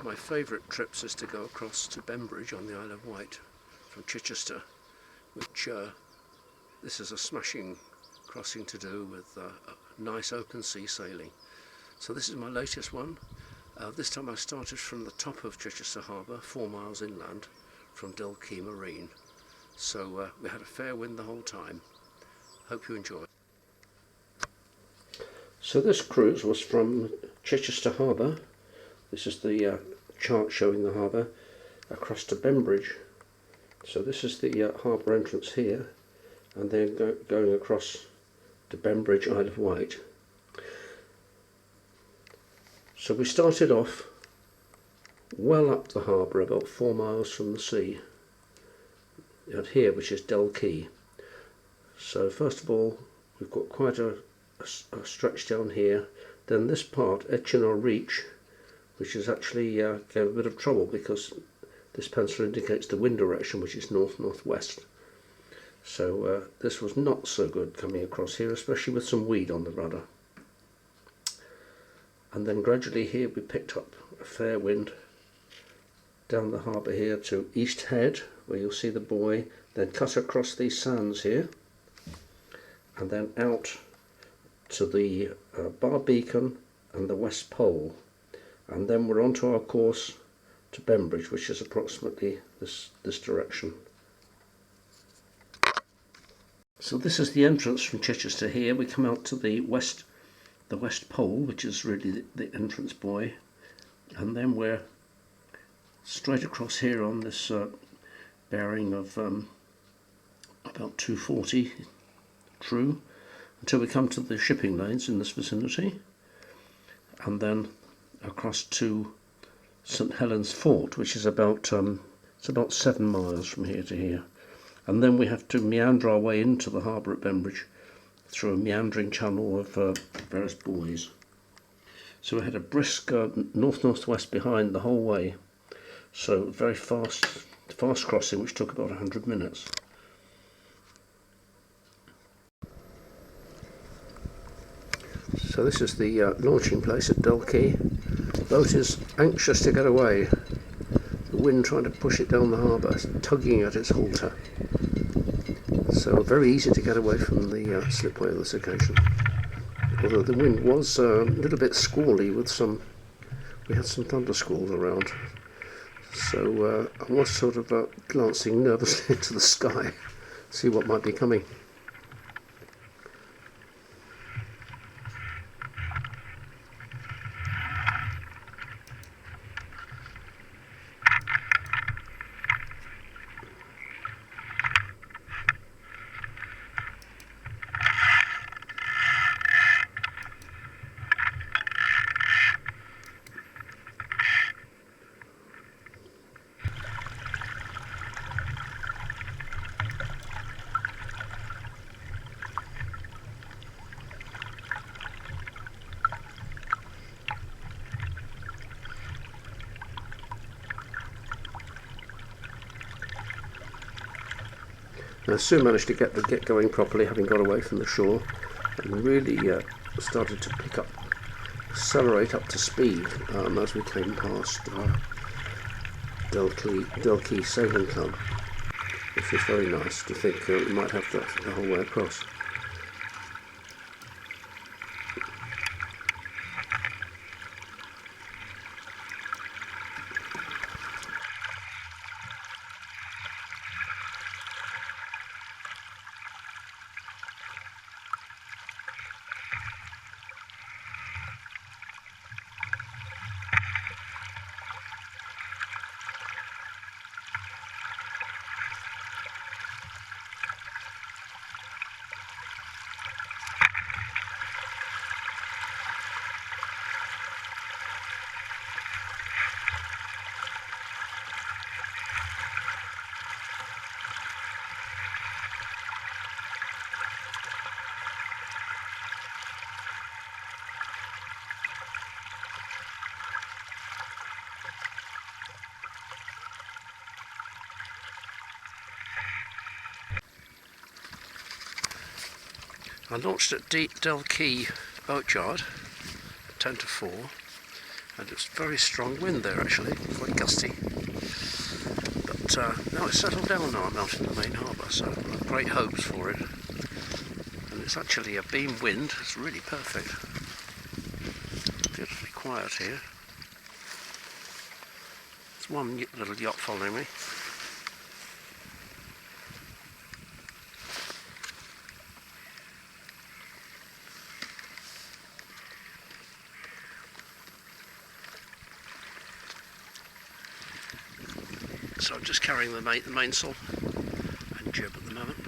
my favourite trips is to go across to Bembridge on the Isle of Wight from Chichester, which this is a smashing crossing to do with nice open sea sailing. So this is my latest one. This time I started from the top of Chichester Harbour, 4 miles inland from Dell Quay Marine. So we had a fair wind the whole time. Hope you enjoy. So this cruise was from Chichester Harbour. This is the chart showing the harbour, across to Bembridge. So this is the harbour entrance here, and then going across to Bembridge, Isle of Wight. So we started off well up the harbour, about 4 miles from the sea, out here, which is Dell Quay. So first of all, we've got quite a stretch down here. Then this part, Etchinor Reach, which is actually gave a bit of trouble because this pencil indicates the wind direction, which is north-northwest. So this was not so good coming across here, especially with some weed on the rudder. And then gradually here we picked up a fair wind down the harbour here to East Head, where you'll see the buoy, then cut across these sands here, and then out to the Bar Beacon and the West Pole. And then we're onto our course to Bembridge, which is approximately this direction. So this is the entrance from Chichester here. We come out to the West Pole, which is really the entrance buoy, and then we're straight across here on this bearing of about 240 true, until we come to the shipping lanes in this vicinity, and then across to St Helens Fort, which is about it's about 7 miles from here to here. And then we have to meander our way into the harbour at Bembridge through a meandering channel of various buoys. So we had a brisk north-northwest behind the whole way, so very fast crossing, which took about 100 minutes. So this is the launching place at Dell Quay. The boat is anxious to get away. The wind trying to push it down the harbour, tugging at its halter. So very easy to get away from the slipway on this occasion. Although the wind was a little bit squally with we had some thunder squalls around. So I was sort of glancing nervously into the sky, see what might be coming. I soon managed to get going properly, having got away from the shore, and really started to accelerate up to speed as we came past Dell Quay Sailing Club, which is very nice to think we might have that the whole way across. I launched at Dell Quay boatyard at 10 to 4, and it's very strong wind there actually, quite gusty. But now it's settled down now I'm out in the main harbour, so I've got great hopes for it. And it's actually a beam wind, it's really perfect. Beautifully quiet here. There's one little yacht following me. So I'm just carrying the mainsail and jib at the moment.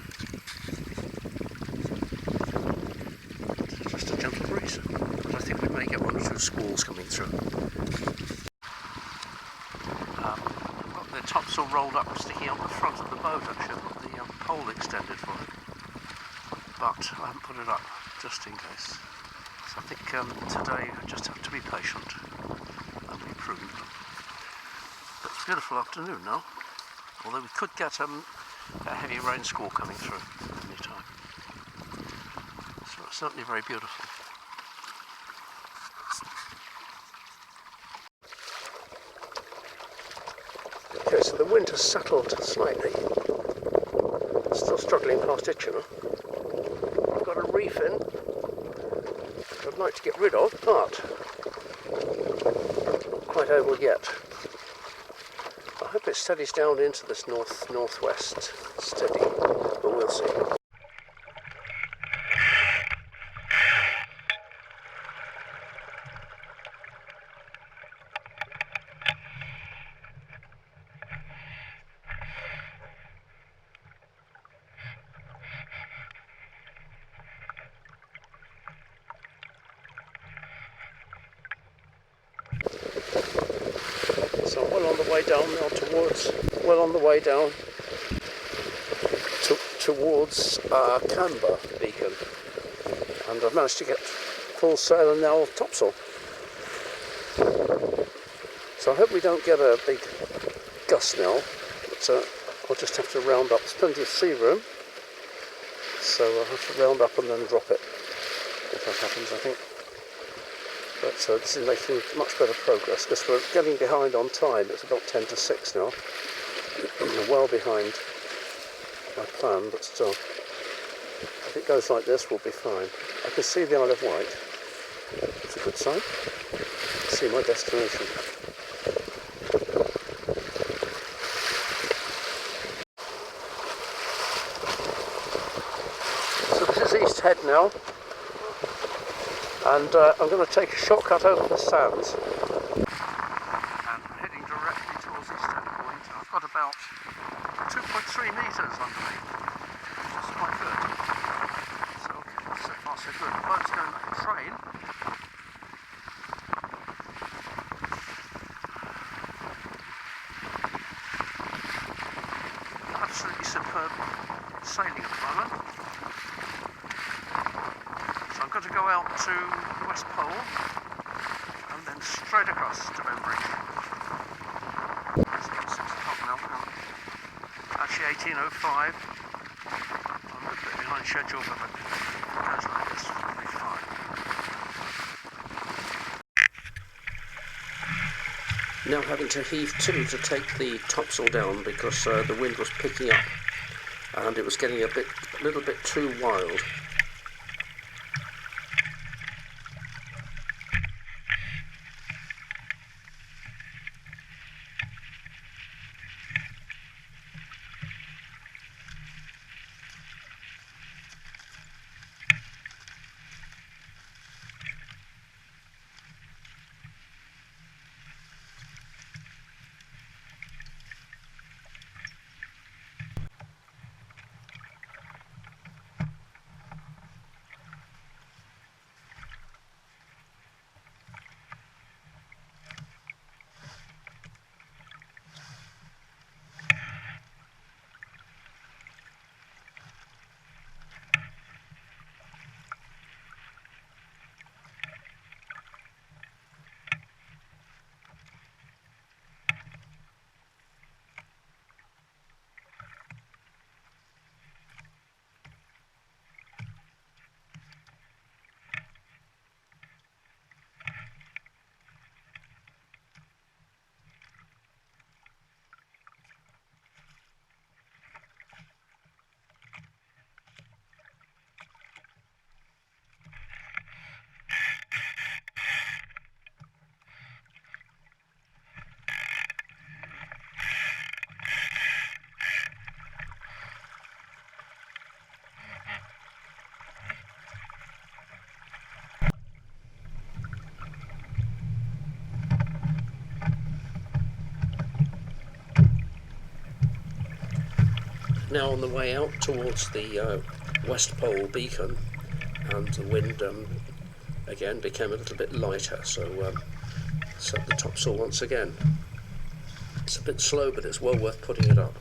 It's just a gentle breeze, but I think we may get 1 or 2 squalls coming through. I've got the topsail rolled up sticking up the front of the boat actually. I've got the pole extended for it, but I haven't put it up just in case. So I think today I just have to be patient and be prudent. It's a beautiful afternoon now, although we could get a heavy rain squall coming through any time. So it's certainly very beautiful. Okay, so the wind has settled slightly. Still struggling past it, you know. I've got a reef in, which I'd like to get rid of, but not quite able yet. I hope it steadies down into this northwest steady, but we'll see. So I'm well on the way down now towards Canberra Beacon, and I've managed to get full sail and now topsail. So I hope we don't get a big gust now, but I'll just have to round up. There's plenty of sea room, so I'll have to round up and then drop it if that happens, I think. But this is making much better progress because we're getting behind on time. It's about 10 to 6 now. We're well behind my plan, but still, if it goes like this, we'll be fine. I can see the Isle of Wight. It's a good sign. I can see my destination. So this is East Head now. And I'm going to take a shortcut over the sands. And I'm heading directly towards East Head Point. I've got about 2.3 metres under me, which is quite good. So, okay, so far so good. The boat's going like a train. Absolutely superb sailing at the moment. So I'm going to go out to the West Pole and then straight across to Bembridge. It's about 6 o'clock now. Actually 18:05. I'm a bit behind schedule, but if it goes like this, it'll be fine. Now having to heave to take the topsail down because the wind was picking up and it was getting a little bit too wild. now on the way out towards the West Pole beacon, and the wind again became a little bit lighter, so set the topsail once again. It's a bit slow, but it's well worth putting it up.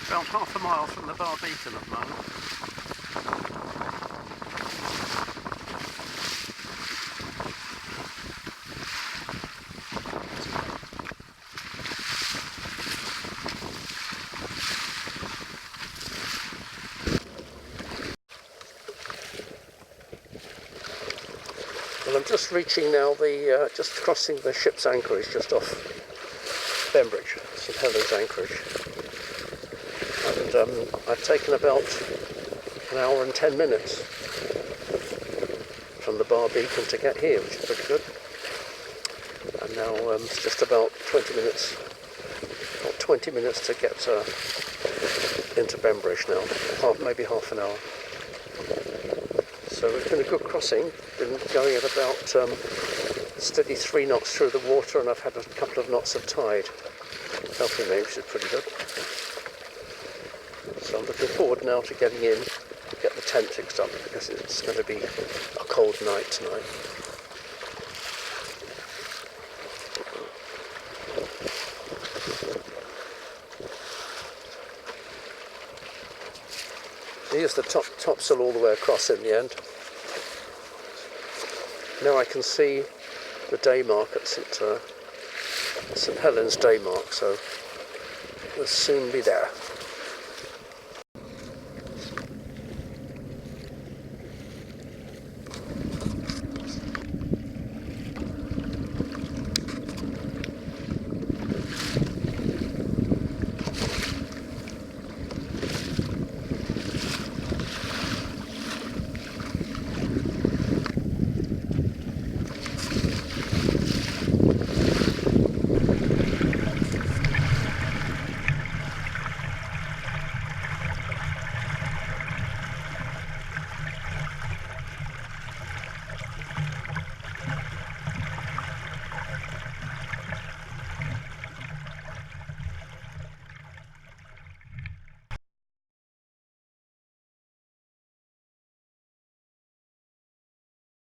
About half a mile from the bar beacon at the moment. Well, I'm just reaching now just crossing the ship's anchorage just off Bembridge, St Helens anchorage. And I've taken about an hour and 10 minutes from the bar beacon to get here, which is pretty good. And now it's just about 20 minutes to get into Bembridge now, maybe half an hour. So it's been a good crossing, been going at about steady 3 knots through the water, and I've had a couple of knots of tide helping me, which is pretty good. So I'm looking forward now to getting in, get the tent fixed up, because it's going to be a cold night tonight. Here's the topsail all the way across in the end. Now I can see the day mark at St Helens day mark, so we'll soon be there.